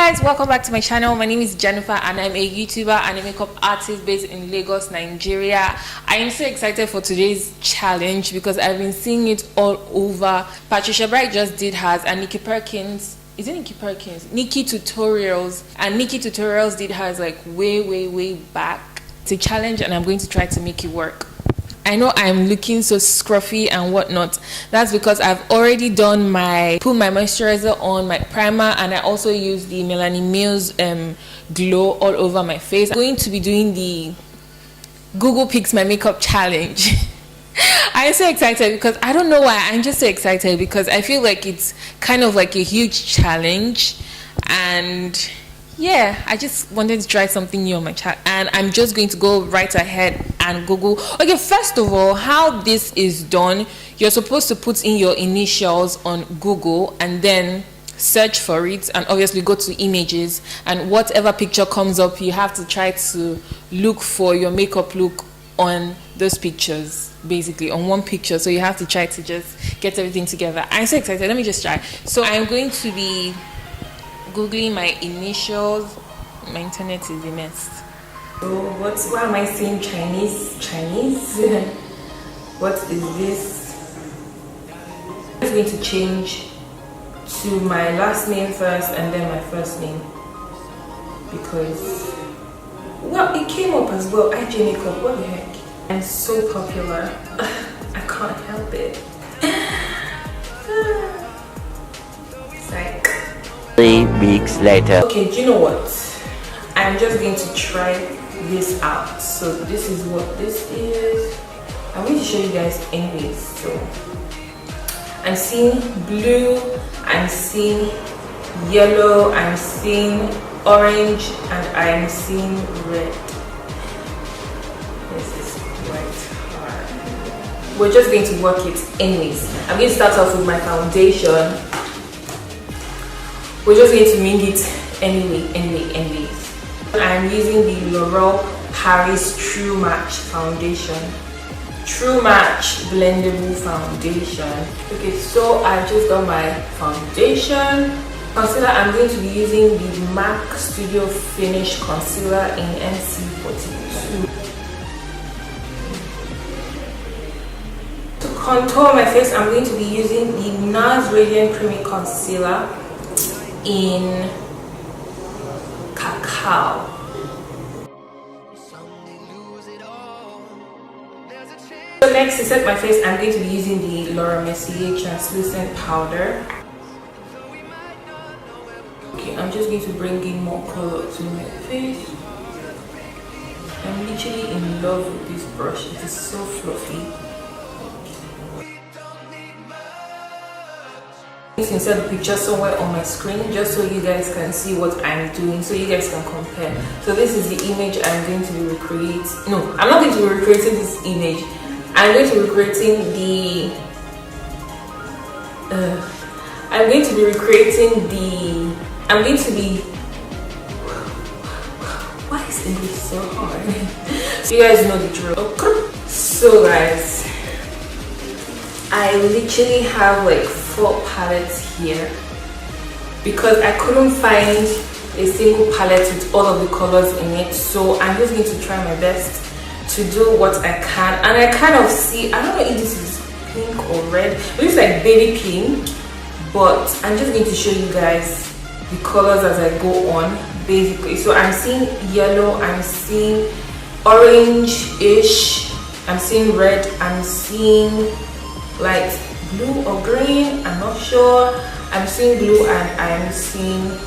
guys, welcome back to my channel. My name is Jennifer and I'm a YouTuber and a makeup artist based in Lagos, Nigeria. I am so excited for today's challenge because I've been seeing it all over. Patricia Bright just did hers and Nikki Perkins, is it Nikki Perkins? Nikkie Tutorials, and Nikkie Tutorials did hers like way back. It's a challenge and I'm going to try to make it work. I know I'm looking so scruffy and whatnot. That's because I've already done put my moisturizer on, my primer, and I also use the Melanie Mills glow all over my face. I'm going to be doing the Google Picks My Makeup challenge. I'm so excited because I don't know why. I'm just so excited because I feel like it's kind of like a huge challenge, and yeah, I just wanted to try something new on my chat, and I'm just going to go right ahead and Google. Okay, first of all, how this is done, you're supposed to put in your initials on Google and then search for it, and obviously go to images, and whatever picture comes up, you have to try to look for your makeup look on those pictures, basically on one picture. So you have to try to just get everything together. I'm so excited. Let me just try. So I'm going to be Googling my initials. My internet is a mess. So why am I saying Chinese? What is this? I'm just going to change to my last name first and then my first name, because well, it came up as well. IG makeup, what the heck? I'm so popular. I can't help it. It's like 3 weeks later. Okay, do you know what? I'm just going to try this out. So this is what this is. I'm going to show you guys anyways. So I'm seeing blue, I'm seeing yellow, I'm seeing orange, and I'm seeing red. This is quite hard. We're just going to work it anyways. I'm going to start off with my foundation. We're just going to wing it anyways. I'm using the L'Oreal Paris True Match foundation. True Match blendable foundation. Okay, so I just got my foundation. Concealer, I'm going to be using the MAC Studio Finish Concealer in NC42. To contour my face, I'm going to be using the NARS Radiant Creamy Concealer in Cacao. So next, to set my face, I'm going to be using the Laura Mercier translucent powder. Okay, I'm just going to bring in more color to my face. I'm literally in love with this brush. It is so fluffy. Insert the picture somewhere on my screen just so you guys can see what I'm doing, so you guys can compare. So this is the image I'm going to be recreating. No, I'm not going to be recreating this image. I'm going to be recreating the why is English so hard? So you guys know the drill. Okay. So guys, I literally have like 4 palettes here because I couldn't find a single palette with all of the colors in it. So I'm just going to try my best to do what I can, and I kind of see, I don't know if this is pink or red. It looks like baby pink, but I'm just going to show you guys the colors as I go on, basically. So I'm seeing yellow, I'm seeing orange-ish, I'm seeing red, I'm seeing light blue or green, I'm not sure. I'm seeing blue and I'm seeing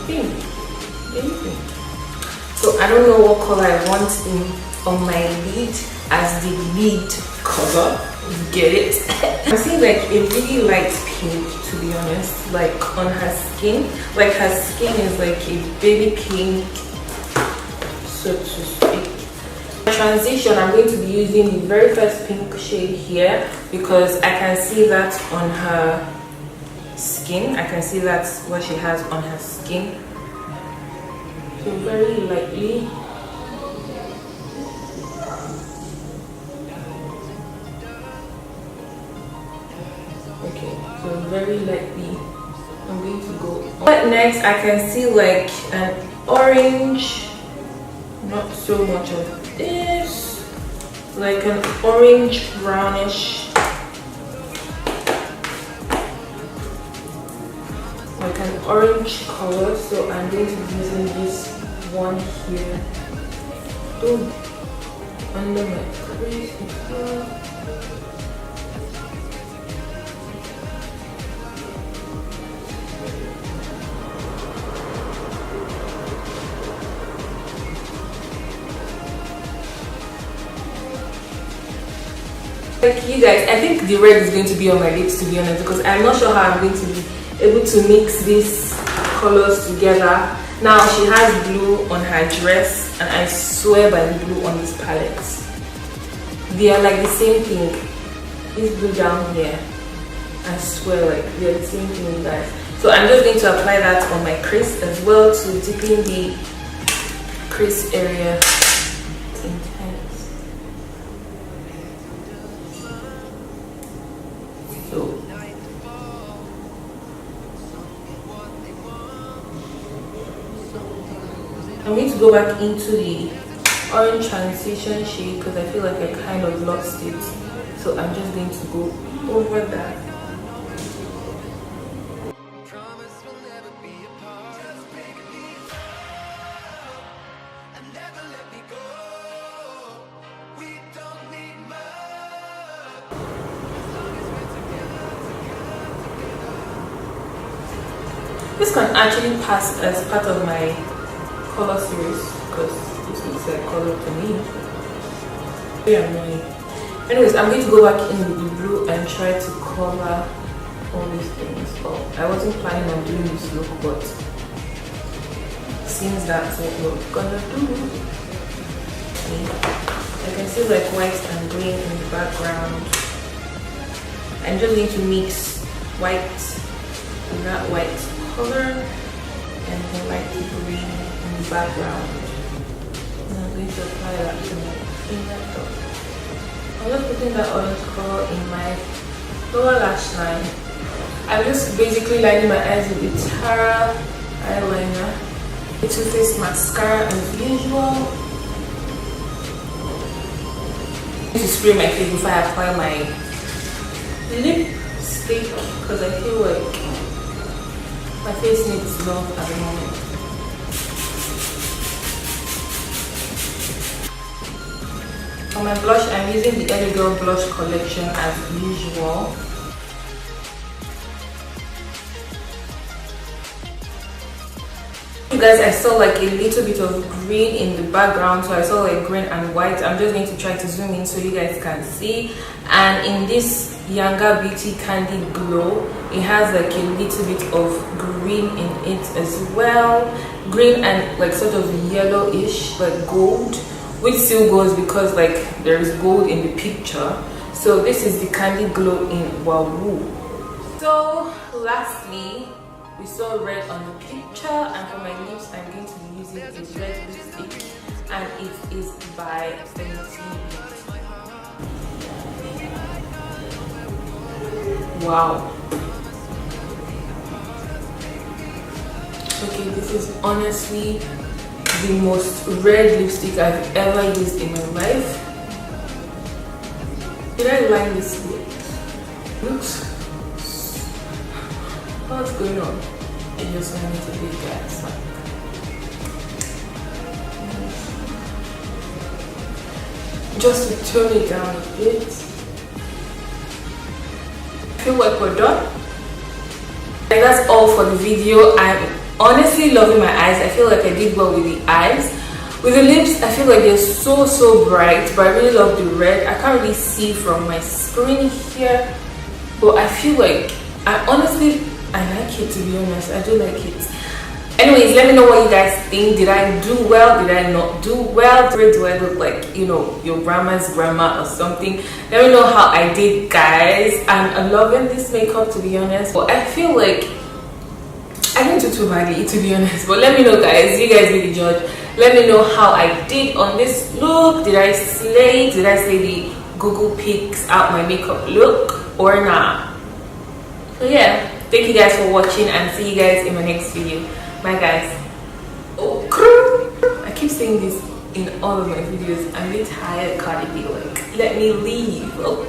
pink. So I don't know what color I want on my lid as the lid color. Get it? I'm seeing like a really light pink, to be honest, like on her skin. Like her skin is like a baby pink, so to speak. Transition, I'm going to be using the very first pink shade here because I can see that on her skin. I can see that's what she has on her skin. So very lightly. Okay, so very lightly I'm going to go on. But next I can see like an orange, not so much of this, like an orange brownish, like an orange color. So I'm going to be using this one here under my crease. Like you guys, I think the red is going to be on my lips, to be honest, because I'm not sure how I'm going to be able to mix these colors together. Now she has blue on her dress, and I swear by the blue on these palettes, they are like the same thing. This blue down here, I swear, like they're the same thing, guys. So I'm just going to apply that on my crease as well to deepen the crease area. It's intense. So I'm going to go back into the orange transition shade because I feel like I kind of lost it. So I'm just going to go over that. This can actually pass as part of my color series because this looks like color to me. Very annoying. Anyways, I'm going to go back in with the blue and try to cover all these things up. I wasn't planning on doing this look, but seems that's what we're gonna do. I can see like white and green in the background. I'm just going to mix white and that white color and the light green in the background. And I'm going to apply that to my finger top. I'm just putting that orange color in my lower lash line. I'm just basically lining my eyes with the Tara eyeliner, the Too Faced mascara as usual. I'm going to spray my face before I apply my lipstick because I feel like my face needs love at the moment. For my blush, I'm using the Ellie Girl Blush Collection as usual. You guys, I saw like a little bit of green in the background, so I saw like green and white. I'm just going to try to zoom in so you guys can see. And in this Younger Beauty Candy Glow, it has like a little bit of green in it as well. Green and like sort of yellowish, like gold, which still goes because like there is gold in the picture. So this is the Candy Glow in Wawoo. So lastly, we saw red on the picture, and for my lips I'm going to be using a red lipstick, and it is by 17. Wow. Okay, this is honestly the most red lipstick I've ever used in my life. Did I line this lip? Looks. What's going on? I just wanted to be guys. Just to tone it down a bit. I feel like we're done. And that's all for the video. I'm honestly loving my eyes. I feel like I did well with the eyes. With the lips, I feel like they're so bright, but I really love the red. I can't really see from my screen here, but I feel like I like it, to be honest. I do like it. Anyways, let me know what you guys think. Did I do well? Did I not do well? Do I look like, you know, your grandma's grandma or something? Let me know how I did, guys. And I'm loving this makeup, to be honest. But I feel like I didn't do too badly, to be honest. But let me know, guys. You guys be the judge. Let me know how I did on this look. Did I slay? Did I slay the Google Pics out my makeup look or not? So yeah. Thank you guys for watching and see you guys in my next video. Bye guys. Oh, I keep saying this in all of my videos. I'm a bit tired, Cardi B. Like, let me leave. Oh,